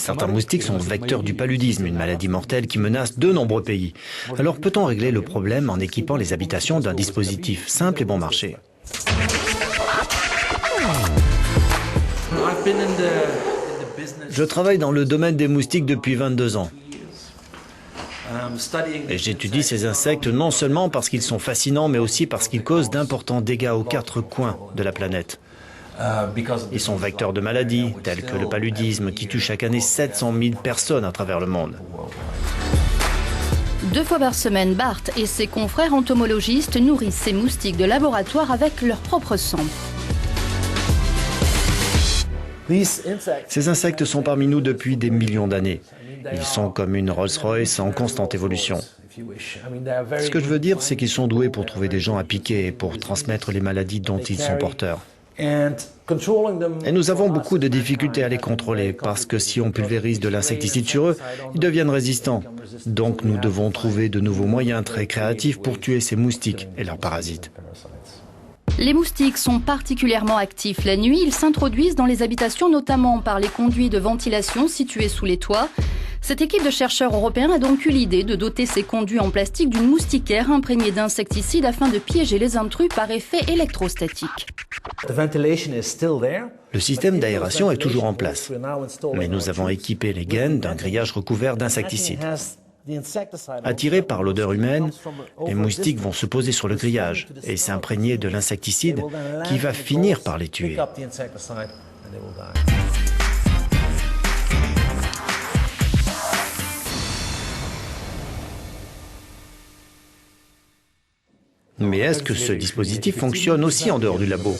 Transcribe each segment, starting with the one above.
Certains moustiques sont vecteurs du paludisme, une maladie mortelle qui menace de nombreux pays. Alors peut-on régler le problème en équipant les habitations d'un dispositif simple et bon marché? Je travaille dans le domaine des moustiques depuis 22 ans. Et j'étudie ces insectes non seulement parce qu'ils sont fascinants, mais aussi parce qu'ils causent d'importants dégâts aux quatre coins de la planète. Ils sont vecteurs de maladies, telles que le paludisme, qui tue chaque année 700 000 personnes à travers le monde. 2 fois par semaine, Bart et ses confrères entomologistes nourrissent ces moustiques de laboratoire avec leur propre sang. Ces insectes sont parmi nous depuis des millions d'années. Ils sont comme une Rolls-Royce en constante évolution. Ce que je veux dire, c'est qu'ils sont doués pour trouver des gens à piquer et pour transmettre les maladies dont ils sont porteurs. Et nous avons beaucoup de difficultés à les contrôler parce que si on pulvérise de l'insecticide sur eux, ils deviennent résistants. Donc nous devons trouver de nouveaux moyens très créatifs pour tuer ces moustiques et leurs parasites. Les moustiques sont particulièrement actifs la nuit. Ils s'introduisent dans les habitations, notamment par les conduits de ventilation situés sous les toits. Cette équipe de chercheurs européens a donc eu l'idée de doter ces conduits en plastique d'une moustiquaire imprégnée d'insecticides afin de piéger les intrus par effet électrostatique. Le système d'aération est toujours en place, mais nous avons équipé les gaines d'un grillage recouvert d'insecticides. Attirés par l'odeur humaine, les moustiques vont se poser sur le grillage et s'imprégner de l'insecticide qui va finir par les tuer. Mais est-ce que ce dispositif fonctionne aussi en dehors du labo?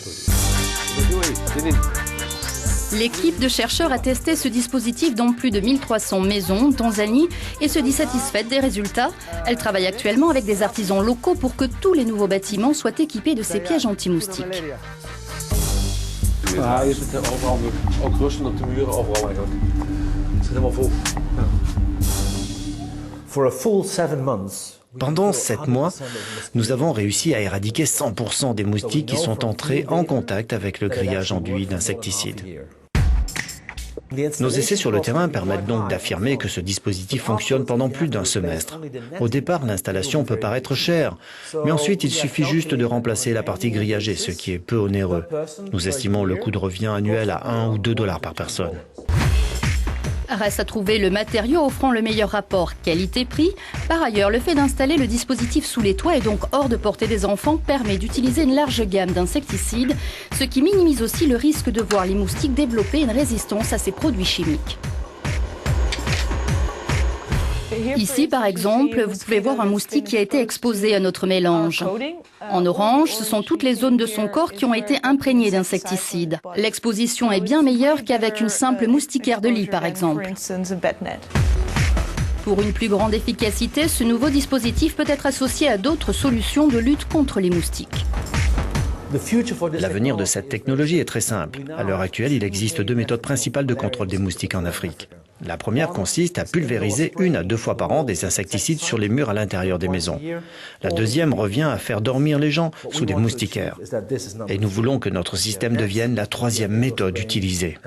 L'équipe de chercheurs a testé ce dispositif dans plus de 1300 maisons en Tanzanie et se dit satisfaite des résultats. Elle travaille actuellement avec des artisans locaux pour que tous les nouveaux bâtiments soient équipés de ces pièges anti-moustiques. Pendant 7 mois, nous avons réussi à éradiquer 100% des moustiques qui sont entrés en contact avec le grillage enduit d'insecticides. Nos essais sur le terrain permettent donc d'affirmer que ce dispositif fonctionne pendant plus d'1 semestre. Au départ, l'installation peut paraître chère, mais ensuite il suffit juste de remplacer la partie grillagée, ce qui est peu onéreux. Nous estimons le coût de revient annuel à 1 ou 2 $ par personne. Reste à trouver le matériau offrant le meilleur rapport qualité-prix. Par ailleurs, le fait d'installer le dispositif sous les toits et donc hors de portée des enfants permet d'utiliser une large gamme d'insecticides, ce qui minimise aussi le risque de voir les moustiques développer une résistance à ces produits chimiques. Ici, par exemple, vous pouvez voir un moustique qui a été exposé à notre mélange. En orange, ce sont toutes les zones de son corps qui ont été imprégnées d'insecticides. L'exposition est bien meilleure qu'avec une simple moustiquaire de lit, par exemple. Pour une plus grande efficacité, ce nouveau dispositif peut être associé à d'autres solutions de lutte contre les moustiques. L'avenir de cette technologie est très simple. À l'heure actuelle, il existe 2 méthodes principales de contrôle des moustiques en Afrique. La première consiste à pulvériser 1 à 2 fois par an des insecticides sur les murs à l'intérieur des maisons. La deuxième revient à faire dormir les gens sous des moustiquaires. Et nous voulons que notre système devienne la 3e méthode utilisée.